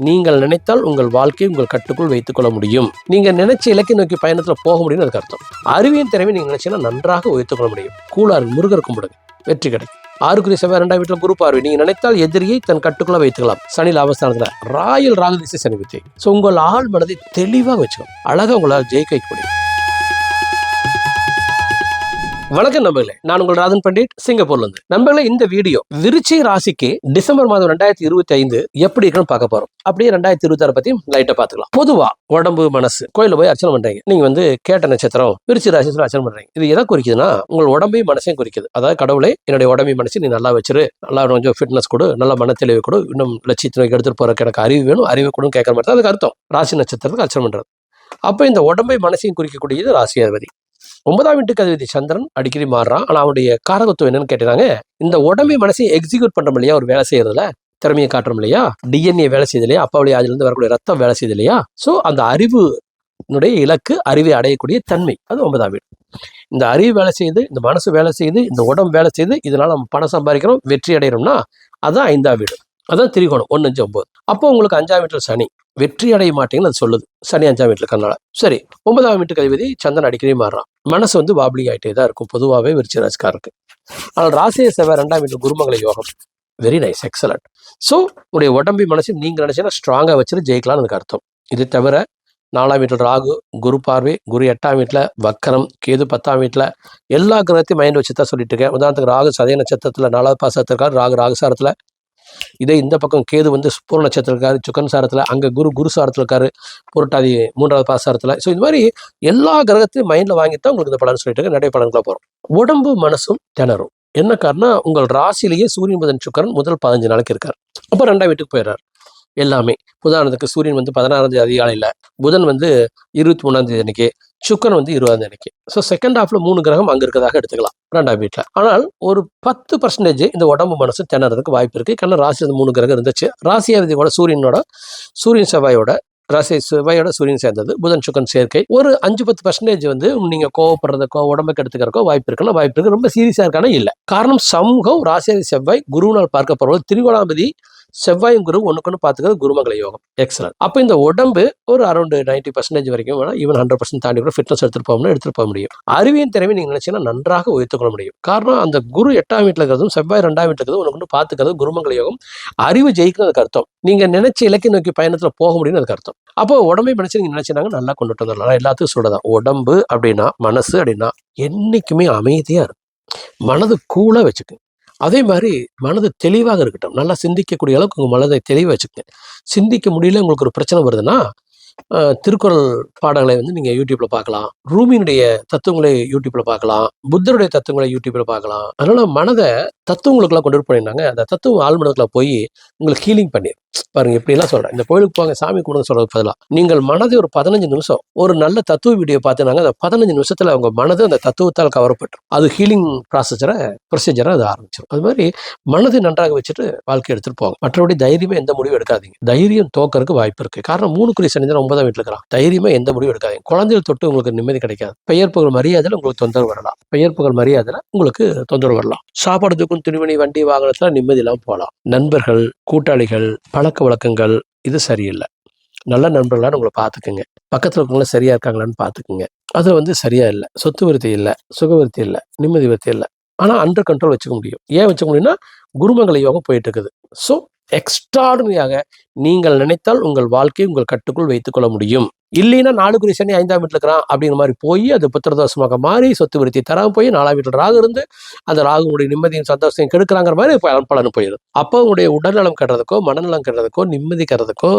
நீங்கள் நினைத்தால் உங்கள் வாழ்க்கையை உங்கள் கட்டுக்குள் வைத்துக் கொள்ள முடியும். நீங்க நினைச்ச இலக்கை நோக்கி பயணத்துல போக முடியும்னு அதுக்கு அர்த்தம். அறிவியின் திறமை நீங்க நினைச்சீங்கன்னா நன்றாக உயர்த்துக் கொள்ள முடியும். கூலாறு முருகர் கும்பிடுங்க, வெற்றி கிடைக்கும். 6 செவ்வாய் 2ஆம் வீட்டில் குரு பார்வை. நீங்க நினைத்தால் எதிரியை தன் கட்டுக்குள்ள வைத்துக்கலாம். சனி லாபஸ்தானத்துல ராயல் ராகதிசை சனி வித்தை. ஸோ உங்கள் ஆள் மனதை தெளிவாக வச்சுக்கணும். அழகா உங்களால் ஜெயிக்க வைக்க முடியும். வணக்கம் நண்பர்களே, நான் உங்கள் ராதன் பண்டிட், சிங்கப்பூர்ல இருந்து. நண்பர்களே, இந்த வீடியோ விருச்சிக ராசிக்கு டிசம்பர் மாதம் 2025 எப்படி இருக்குன்னு பார்க்க போறோம். அப்படியே 2026 பத்தியும் லைட்டா பாத்துக்கலாம். பொதுவா உடம்பு மனசு கோயில போய் அர்ச்சனை பண்றீங்க. நீங்க கேட்ட நட்சத்திரம் விருச்சிக ராசி அர்ச்சனை பண்றீங்க. இது எதை குறிக்குதுன்னா உங்கள் உடம்பையும் மனசையும் குறிக்குது. அதாவது கடவுளை என்னுடைய உடம்பையும் மனசு நீ நல்லா வச்சிரு, நல்லா கொஞ்சம் ஃபிட்னஸ் கொடு, நல்ல மன தெளிவு கொடு, இன்னும் லட்சியத்தை நோக்கி எடுத்துட்டு போறதுக்கு எனக்கு அறிவு வேணும், அறிவு கொடுன்னு கேட்கற மாதிரி தான் அதுக்கு அர்த்தம். ராசி நட்சத்திரத்துக்கு அர்ச்சனை பண்றது. அப்ப இந்த உடம்பை மனசையும் குறிக்கக்கூடியது ராசி அதிபதி. 9ஆம் வீட்டுக்கு அதிபதி சந்திரன் அடிக்கடி மாறுறான். ஆனா அவனுடைய காரகத்துவம் என்னன்னு கேட்டாங்க, இந்த உடம்பை மனசையும் எக்ஸிக்யூட் பண்றோம் இல்லையா, ஒரு வேலை செய்யறதுல திறமையை காட்டுறோம் இல்லையா, டிஎன்ஏ வேலை செய்யுது இல்லையா, அப்பாவுடைய அதுல இருந்து வரக்கூடிய ரத்தம் வேலை செய்யுது இல்லையா. சோ அந்த அறிவுனுடைய இலக்கு, அறிவை அடையக்கூடிய தன்மை, அது 9ஆம் வீடு. இந்த அறிவு வேலை செய்யுது, இந்த மனசு வேலை செய்யுது, இந்த உடம்பு வேலை செய்யுது, இதனால நம்ம பணம் சம்பாதிக்கிறோம், வெற்றி அடைகிறோம்னா அதான் 5ஆம் வீடு. அதான் திரிகோணம் 1, 5, 9. அப்போ உங்களுக்கு 5ஆம் வீட்டில் சனி, வெற்றி அடைய மாட்டீங்கன்னு அது சொல்லுது. சனி 5ஆம் வீட்டில் இருக்கனால. சரி, 9ஆம் வீட்டுக்கு அதிபதி சந்திரன் அடிக்கடி மாறுறான். மனசு வாபிளி ஆகிட்டே தான் இருக்கும் பொதுவாகவே விருச்சிக ராசிக்காரருக்கு. ஆனால் ராசியை செவ்வாய் 2ஆம் வீட்டில் குருமங்கள யோகம். Very nice, excellent. ஸோ உங்களுடைய உடம்பை மனசு நீங்க நினைச்சீங்கன்னா ஸ்ட்ராங்கா வச்சுட்டு ஜெயிக்கலாம்னு அதுக்கு அர்த்தம். இது தவிர 4ஆம் வீட்டில் ராகு, குரு பார்வை, குரு 8ஆம் வீட்டில் வக்கரம், கேது 10ஆம் வீட்டில், எல்லா கிரகத்தையும் மைண்ட் வச்சு தான் சொல்லிட்டு இருக்கேன். உதாரணத்துக்கு ராகு சதய நட்சத்திரத்தில் 4வது பாசத்தில் இருக்காரு, ராகுசாரத்தில். இதே இந்த பக்கம் கேது பூர்ண நட்சத்திரம் இருக்காரு, சுக்கன் சாரத்துல. அங்க குரு சாரத்துல இருக்காரு, புரட்டாதி 3வது பாசாரத்துல. ஸோ இது மாதிரி எல்லா கிரகத்தையும் மைண்ட்ல வாங்கித்தான் உங்களுக்கு இந்த பலன் சொல்லிட்டு நிறைய பலன்களை போறோம். உடம்பு மனசும் திணறும். என்ன காரணம், உங்கள் ராசிலேயே சூரியன் புதன் சுக்கரன் முதல் 15 நாளைக்கு இருக்காரு. அப்ப 2ஆம் வீட்டுக்கு போயிடுறாரு. எல்லாமே உதாரணத்துக்கு சூரியன் 16ஆம் தேதி அதிகாலையில, புதன் 23ஆம் தேதி அன்னைக்கு, சுக்கரன் 20ஆம் தேதி அன்னைக்கு. ஸோ செகண்ட் ஹாஃப்ல 3 கிரகம் அங்க இருக்கிறதாக எடுத்துக்கலாம் 2ஆம் வீட்டுல. ஆனால் ஒரு 10% இந்த உடம்பு மனசு திணறதுக்கு வாய்ப்பு இருக்கு. காரணம் ராசியில 3 கிரகம் இருந்துச்சு. ராசியாதிபதியோட சூரியன் செவ்வாயோட, ராசி செவ்வாயோட சூரியன் சேர்ந்தது, புதன் சுக்கன் சேர்க்கை. ஒரு 5-10% நீங்க கோவப்படுறதுக்கோ உடம்புக்கு எடுத்துக்கிறக்கோ வாய்ப்பு இருக்குன்னா வாய்ப்பு இருக்கு. ரொம்ப சீரியஸா இருக்கானா இல்ல. காரணம் சமூகம், ராசியாதி செவ்வாய் குருவினால் பார்க்க போறது. திரிகோணாதிபதி செவ்வாயும் குரு ஒண்ணுக்கு பார்த்துக்கிறது குருமங்கள யோகம். எக்ஸலன்ட். அப்ப இந்த உடம்பு ஒரு அரௌண்ட் 90% வரைக்கும் வேணா, ஈவன் 100% தாண்டி கூட ஃபிட்னஸ் எடுத்துட்டு போக முடியும். அறிவியின் திறமை நீங்க நினைச்சீங்கன்னா நன்றாக உயர்த்துக் கொள்ள முடியும். காரணம் அந்த குரு 8ஆம் வீட்டுல இருக்கிறதும் செவ்வாய் 2ஆம் வீட்டுல இருக்கிறதும் ஒன்று பார்த்துக்கிறது குருமங்கள யோகம். அறிவு ஜெயிக்கிறதுக்கு அர்த்தம். நீங்க நினைச்ச இலக்கை நோக்கி பயணத்துல போக முடியும்னு அதுக்கு அர்த்தம். அப்போ உடம்பை மனசு நீங்க நினைச்சாங்க நல்லா கொண்டுட்டு வந்துடலாம். எல்லாத்துக்கும் சொல்றதான், உடம்பு அப்படின்னா மனசு அப்படின்னா என்னைக்குமே அமைதியா இருக்கும். மனது கூலா வச்சுக்கு. அதே மாதிரி மனது தெளிவாக இருக்கட்டும். நல்லா சிந்திக்கக்கூடிய அளவுக்கு உங்க மனதை தெளிவாக வச்சுக்கங்க. சிந்திக்க முடியல, உங்களுக்கு ஒரு பிரச்சனை வருதுன்னா திருக்குறள் பாடங்களை நீங்க யூடியூப்ல பார்க்கலாம், ரூமியினுடைய தத்துவங்களை யூடியூப்ல பார்க்கலாம், புத்தருடைய தத்துவங்களை யூடியூப்ல பார்க்கலாம். அதனால மனதை தத்துவங்களுக்குலாம் கொண்டு போயிருந்தாங்க. அந்த தத்துவம் ஆழ்மனதுக்குள்ள போய் உங்களுக்கு ஹீலிங் பண்ணிடும். பாருங்க, இப்படி எல்லாம் சொல்றேன். இந்த கோயிலுக்கு போங்க, சாமி கூட சொல்றது பதிலாக நீங்கள் மனதை ஒரு 15 நிமிஷம் ஒரு நல்ல தத்துவ வீடியோ பார்த்துனாங்க. அந்த 15 நிமிஷத்துல அவங்க மனது அந்த தத்துவத்தால் கவரப்பட்டு அது ஹீலிங் ப்ரொசீஜரை அது ஆரம்பிச்சிடும். அது மாதிரி மனதை நன்றாக வச்சுட்டு வாழ்க்கை எடுத்துட்டு போங்க. மற்றபடி தைரியமே எந்த முடிவும் எடுக்காதீங்க. தைரியம் தோக்கறதுக்கு வாய்ப்பு இருக்கு. காரணம் 3 சனி 9ஆம் வீட்டுல இருக்கிறான். தைரியமா எந்த முடிவும் எடுக்காதீங்க. குழந்தைகள் தொட்டு உங்களுக்கு நிம்மதி கிடைக்காது. பெயர் புகழ் மரியாதையில உங்களுக்கு தொந்தரவு வரலாம். பெயர் புகழ் மரியாதையில உங்களுக்கு தொந்தரவு வரலாம். சாப்பாடுக்கும் துணிமணி வண்டி வாகனத்துல நிம்மதி இல்லாம போகலாம். நண்பர்கள், கூட்டாளிகள், பழக்க வழக்கங்கள் இது சரியில்லை. நல்ல நண்பர்களான்னு உங்களை பார்த்துக்குங்க. பக்கத்துல இருக்கவங்களும் சரியா இருக்காங்களான்னு பார்த்துக்குங்க. அது சரியா இல்லை. சொத்து விருத்தி இல்லை, சுக விருத்தி இல்லை, நிம்மதி விருத்தி இல்லை. ஆனா அண்டர் கண்ட்ரோல் வச்சுக்க முடியும். ஏன் வச்சுக்க முடியும்னா குருமங்கள யோகம் போயிட்டு இருக்குது. ஸோ எக்ஸ்ட்ராடனரியாக நீங்கள் நினைத்தால் உங்கள் வாழ்க்கையை உங்கள் கட்டுக்குள் வைத்துக் கொள்ள முடியும். இல்லைன்னா 4 சனி 5ஆம் வீட்டில் இருக்கிறான் அப்படிங்கிற மாதிரி போய் அது புத்திரதோஷமாக மாறி சொத்து விருத்தி தராம போய் 4ஆம் வீட்டில் ராகு இருந்து அந்த ராகுடைய நிம்மதியும் சந்தோஷத்தையும் கெடுக்கிறாங்கிற மாதிரி பலன் போயிடும். அப்போ உங்களுடைய உடல்நலம் கெடுறதுக்கோ, மனநலம் கெடுறதுக்கோ, நிம்மதி கெடுறதுக்கோ,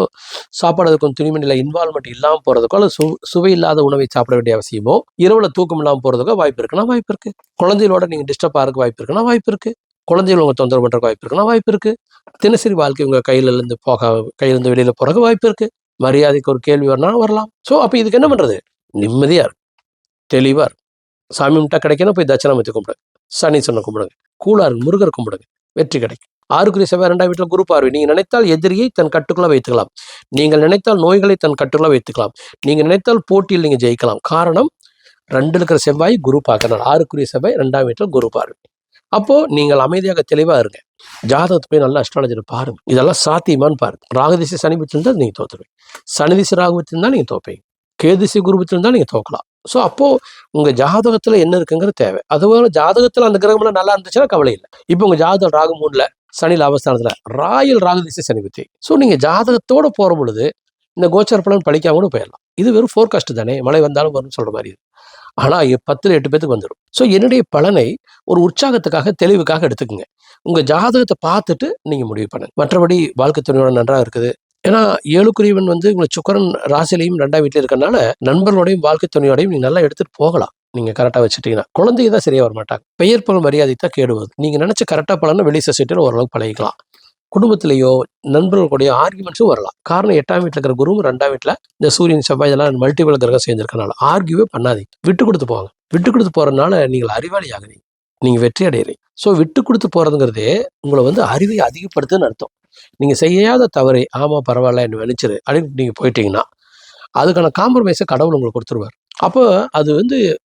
சாப்பாடுக்கும் துணிமணியில இன்வால்மெண்ட் இல்லாமல் போறதுக்கோ, அல்லது சுவை இல்லாத உணவை சாப்பிட வேண்டிய அவசியமோ, இரவுல தூக்கம் இல்லாமல் போறதுக்கோ வாய்ப்பு இருக்குன்னா வாய்ப்பு இருக்கு. குழந்தைகளோட நீங்க டிஸ்டர்ப் ஆகிறதுக்கு வாய்ப்பு இருக்குன்னா வாய்ப்பு இருக்கு. குழந்தைகள் உங்க தொந்தரவு பண்றதுக்கு வாய்ப்பு இருக்குன்னா வாய்ப்பு இருக்கு. தினசரி வாழ்க்கை உங்க கையிலிருந்து வெளியில போறதுக்கு வாய்ப்பு இருக்கு. மரியாதைக்கு ஒரு கேள்வி வரலாம். ஸோ அப்போ இதுக்கு என்ன பண்றது? நிம்மதியா இருக்கு, தெளிவா இருக்கு. சாமி முட்டா கிடைக்கணும், போய் தட்சணாமூர்த்தி கும்பிடுங்க, சனீஸ்வரனை கும்பிடுங்க, கூலாறு முருகர் கும்பிடுங்க, வெற்றி கிடைக்கும். 6 செவ்வாய் 2ஆம் வீட்டில் குரு பார்வை. நீங்க நினைத்தால் எதிரியை தன் கட்டுக்குள்ள வைத்துக்கலாம். நீங்கள் நினைத்தால் நோய்களை தன் கட்டுக்குள்ள வைத்துக்கலாம். நீங்க நினைத்தால் போட்டியில் நீங்க ஜெயிக்கலாம். காரணம் 2 இருக்கிற செவ்வாய் குரு பார்க்கறனால. 6 செவ்வாய் 2ஆம் வீட்டில் குரு பார்வை. அப்போ நீங்கள் அமைதியாக தெளிவா இருங்க. ஜாதகத்தை போய் நல்லா அஸ்ட்ராலஜர் பாருங்க. இதெல்லாம் சாத்தியமான்னு பாருங்க. ராகதிசை சனி வச்சிருந்தா நீங்க தோத்துருவீங்க. சனி திசை ராகு வச்சிருந்தா நீங்க தோப்பீங்க. கேதிசை குரு வச்சிருந்தா நீங்க தோக்கலாம். ஸோ அப்போ உங்க ஜாதகத்துல என்ன இருக்குங்கிறது தேவை. அதுபோல ஜாதகத்துல அந்த கிரகம்லாம் நல்லா இருந்துச்சுன்னா கவலை இல்லை. இப்போ உங்க ஜாதகம் ராகு 3ல சனி லாபஸ்தானத்துல ராயல் ராகதிசை சனி புத்தி. ஸோ நீங்க ஜாதகத்தோட போற பொழுது இந்த கோச்சார பலன் பழிக்காம கூட போயிடலாம். இது வெறும் ஃபோர்காஸ்ட் தானே, மழை வந்தாலும் வரும்னு சொல்ற மாதிரி. ஆனா 10ல் 8 பேத்துக்கு வந்துடும். ஸோ என்னுடைய பலனை ஒரு உற்சாகத்துக்காக தெளிவுக்காக எடுத்துக்கோங்க. உங்க ஜாதகத்தை பார்த்துட்டு நீங்க முடிவு பண்ணுங்க. மற்றபடி வாழ்க்கை துணையோட நன்றாக இருக்குது. ஏன்னா 7க்குரியவன் உங்களுக்கு சுக்கிரன் ராசிலையும் 2ஆம் வீட்டில் இருக்கறனால நண்பர்களோடையும் வாழ்க்கை துணையோடையும் நீங்க நல்லா எடுத்துட்டு போகலாம். நீங்க கரெக்டா வச்சுட்டீங்கன்னா குழந்தைங்க தான் சரியா வர மாட்டாங்க. பெயர் புகழ் மரியாதை தான் கேடுவது. நீங்க நினைச்ச கரெக்டா பலனை வெளி சொசைட்டியில் ஓரளவுக்கு பழகிக்கலாம். குடும்பத்திலேயோ நண்பர்களுடைய ஆர்குமெண்ட்ஸும் வரலாம். காரணம் 8ஆம் வீட்டில் இருக்கிற குருவும் 2ஆம் வீட்டில் இந்த சூரியன் செவ்வாய் இதெல்லாம் மல்டிபிள் கிரகம் சேர்ந்திருக்கனால ஆர்கியூவே பண்ணாதீங்க. விட்டு கொடுத்து போவாங்க. விட்டு கொடுத்து போறதுனால நீங்கள் அறிவாளி ஆகுறீங்க, நீங்க வெற்றி அடைகிறீங்க. ஸோ விட்டு கொடுத்து போறதுங்கிறதே உங்களை அறிவை அதிகப்படுத்துன்னு அர்த்தம். நீங்க செய்யாத தவறை ஆமா பரவாயில்ல என்ன நினைச்சிரு அப்படின்னு நீங்க போயிட்டீங்கன்னா அதுக்கான காம்ப்ரமைஸை கடவுள் உங்களுக்கு கொடுத்துருவார். அப்போ அது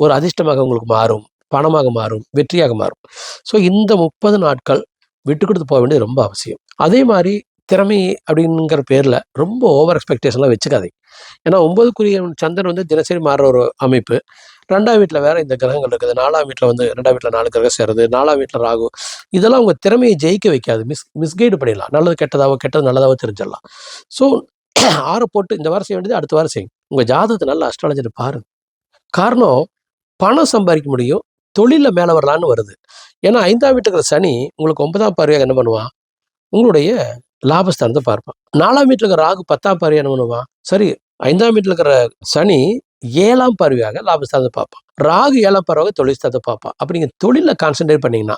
ஒரு அதிர்ஷ்டமாக உங்களுக்கு மாறும், பணமாக மாறும், வெற்றியாக மாறும். ஸோ இந்த 30 நாட்கள் விட்டு கொடுத்து போக வேண்டியது ரொம்ப அவசியம். அதே மாதிரி திறமை அப்படிங்கிற பேர்ல ரொம்ப ஓவர் எக்ஸ்பெக்டேஷன்லாம் வச்சுக்காதீங்க. ஏன்னா 9க்குரிய சந்திரன் தினசரி மாறுற ஒரு அமைப்பு. 2ஆம் வீட்டில் வேற இந்த கிரகங்கள் இருக்குது. 4ஆம் வீட்டில் 2ஆம் வீட்டில் 4 கிரகம் சேருது. 4ஆம் வீட்டில் ராகு. இதெல்லாம் உங்க திறமையை ஜெயிக்க வைக்காது. மிஸ்கைடு பண்ணிடலாம். நல்லது கெட்டதாவோ கெட்டது நல்லதாவோ தெரிஞ்சிடலாம். ஸோ 6 போட்டு இந்த வாரம் செய்ய வேண்டியது அடுத்த வாரம் செய்யுங்க. உங்க ஜாதகத்தை நல்ல அஸ்ட்ராலஜர் பாருங்க. காரணம் பணம் சம்பாதிக்க முடியும், தொழில மேல வரலான்னு வருது. ஏன்னா 5ஆம் வீட்டுக்கு இருக்கிற சனி உங்களுக்கு 9ஆம் பார்வையாக என்ன பண்ணுவான், உங்களுடைய லாபஸ்தானத்தை பார்ப்பான். 4ஆம் வீட்டில் இருக்கிற ராகு 10ஆம் பார்வையாக என்ன பண்ணுவான், சரி 5ஆம் வீட்டில் இருக்கிற சனி 7ஆம் பார்வையாக லாபஸ்தானத்தை பார்ப்பான். ராகு 7ஆம் பார்வையாக தொழில் ஸ்தானத்தை பார்ப்பான். அப்ப நீங்க தொழில கான்சென்ட்ரேட் பண்ணீங்கன்னா,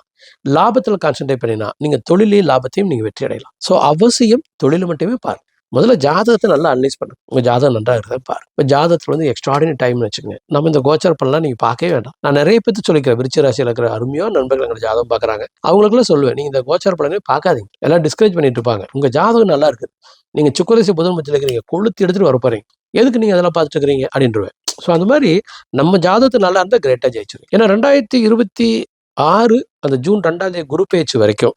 லாபத்துல கான்சென்ட்ரேட் பண்ணீங்கன்னா நீங்க தொழிலையும் லாபத்தையும் நீங்க வெற்றி அடையலாம். ஸோ அவசியம் தொழில் மட்டுமே பாருங்க. முதல்ல ஜாதகத்தை நல்லா அனலைஸ் பண்ணுங்க. உங்க ஜாதகம் நன்றாக இருக்கிறத பாருங்க. இப்போ ஜாதகத்துல எக்ஸ்ட்ராடினரி டைம்னு வச்சுக்கோங்க. நம்ம இந்த கோச்சார பலன்லாம் நீங்க பார்க்கவே வேண்டாம். நான் நிறைய பேருக்கு சொல்லிக்கிறேன், விருச்சிக ராசியில் இருக்கிற அருமையான நண்பர்கள் எங்க ஜாதகம் பார்க்குறாங்க. அவங்களுக்குலாம் சொல்லுவேன், நீங்க இந்த கோச்சார பலனே பார்க்காதீங்க. எல்லாம் டிஸ்கரேஜ் பண்ணிட்டு இருப்பாங்க. உங்க ஜாதகம் நல்லா இருக்குது, நீங்க சுக்கரராசி புதன் மத்தியில் இருக்கிறீங்க, கொளுத்தி எடுத்துட்டு வர போறீங்க, எதுக்கு நீங்க அதெல்லாம் பார்த்துட்டு இருக்கிறீங்க அப்படின்றவேன். ஸோ அந்த மாதிரி நம்ம ஜாதகத்தை நல்லா இருந்தால் கிரேட்டா ஜெயிச்சிடும். ஏன்னா 2026 அந்த ஜூன் 2ஆம் தேதி குரு பேச்சு வரைக்கும்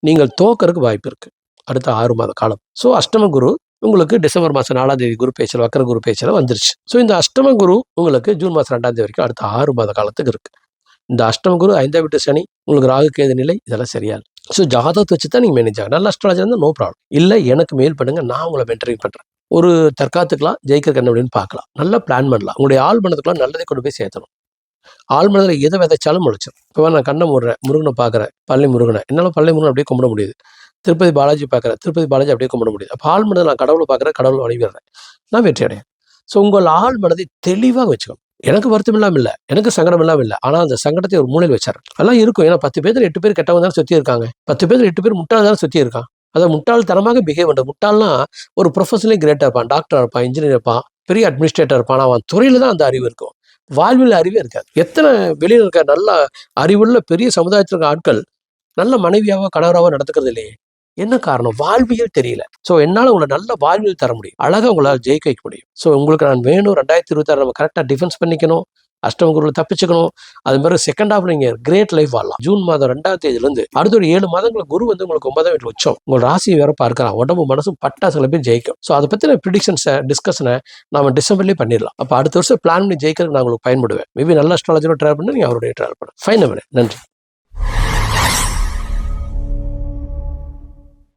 நீங்கள் தோக்கறதுக்கு வாய்ப்பு இருக்கு. அடுத்த 6 மாத காலம். ஸோ அஷ்டம குரு உங்களுக்கு டிசம்பர் மாதம் 4ஆம் தேதி குரு பேச்சில் வக்கர குரு பேச்சில் வந்துருச்சு. ஸோ இந்த அஷ்டம குரு உங்களுக்கு ஜூன் மாதம் 2ஆம் தேதி வரைக்கும் அடுத்த 6 மாத காலத்துக்கு இருக்கு. இந்த அஷ்டம குரு 5ஆம் வீட்டு சனி உங்களுக்கு ராகு கேது நிலை இதெல்லாம் சரியா இல்லை. ஸோ ஜாதகத்தை வச்சு தான் நீங்கள் மேனேஜ் ஆகும். நல்ல அஸ்ட்ராலஜர் இருந்தால் நோ ப்ராப்ளம். இல்லை எனக்கு மெயில் பண்ணுங்க, நான் உங்களை மென்டரிங் பண்ணுறேன். ஒரு தற்காத்துக்கலாம் ஜெயிக்கிற என்ன அப்படின்னு பார்க்கலாம். நல்லா பிளான் பண்ணலாம். உங்களுடைய ஆள் மனதுக்குலாம் நல்லதை கொண்டு போய் சேர்த்தணும். ஆள் மனதில் எதை விதைச்சாலும் முளைச்சிடும். இப்போ நான் கண்ணை மூடுறேன், முருகனை பார்க்குறேன், பழனி முருகனை, என்னால் பழனி முருகன் அப்படியே கும்பிட முடியுது. திருப்பதி பாலாஜி பார்க்குறேன், திருப்பதி பாலாஜி அப்படியே கும்பிட முடியுது. அப்போ ஆள் மனதில் நான் கடவுளை பார்க்குறேன், கடவுளை வழிபடுறேன், நான் வெற்றி அடையேன். ஸோ உங்கள் ஆள் மனதை தெளிவாக வச்சுக்கணும். எனக்கு வருத்தம் இல்லாமல் இல்லை, எனக்கு சங்கடம் இல்லாமல் இல்லை, ஆனால் அந்த சங்கடத்தை ஒரு மூலையில் வச்சார். அதெல்லாம் இருக்கும். ஏன்னா 10 பேர் 8 பேர் கெட்டவங்க தானே சுற்றி இருக்காங்க. 10 பேர் 8 பேர் முட்டாள் தானே சுற்றி இருக்கான். அதை முட்டாள்தனமாக பிஹேவ் பண்ணுறது. முட்டாள்னா ஒரு ப்ரொஃபஷனலி கிரேட்டாக இருப்பான், டாக்டராக இருப்பான், இன்ஜினியர் இருப்பான், பெரிய அட்மினிஸ்ட்ரேட்டர் இருப்பான். அவன் துறையில தான் அந்த அறிவு இருக்கும், வாழ்வில் அறிவே இருக்காது. எத்தனை வெளியில் இருக்க நல்ல அறிவுள்ள பெரிய சமுதாயத்தில் இருக்க ஆட்கள் நல்ல மனைவியாவோ கணவராவோ நடத்துக்கிறது இல்லையே? என்ன காரணம்? வாழ்வியல் தெரியல. ஸோ என்னால் உங்களை நல்ல வாழ்வியல் தர முடியும், அழகாக உங்களால் ஜெயிக்க வைக்க முடியும். ஸோ உங்களுக்கு நான் வேணும் 2026 நம்ம கரெக்டாக டிஃபென்ஸ் பண்ணிக்கணும், அஷ்டம குருவில் தப்பிச்சுக்கணும். அது மாதிரி செகண்ட் ஹாஃப்ல நீங்க கிரேட் லைஃப் வாழலாம். ஜூன் மாதம் 2ஆம் தேதியிலிருந்து அடுத்த ஒரு 7 மாதங்களுக்கு குரு உங்களுக்கு 9ஆம் வீட்டில் உச்சம். உங்க ராசியை வேற பார்க்கலாம். உடம்பு மனசும் பட்டா சில பேர் ஜெயிக்கும். ஸோ அதை பத்தின ப்ரிடிக்ஷன்ஸை டிஸ்கஷனை நாம டிசம்பர்லேயே பண்ணிடலாம். அப்போ அடுத்த வருஷம் பிளான் பண்ணி ஜெயிக்கிறதுக்கு நான் உங்களுக்கு பயன்படுவேன். மேபி நல்ல அஸ்ட்ராலஜரோட ட்ராவல் பண்ணி நீங்க அவருடைய ட்ராவல் பண்ணுங்க. ஃபைன். நன்றி.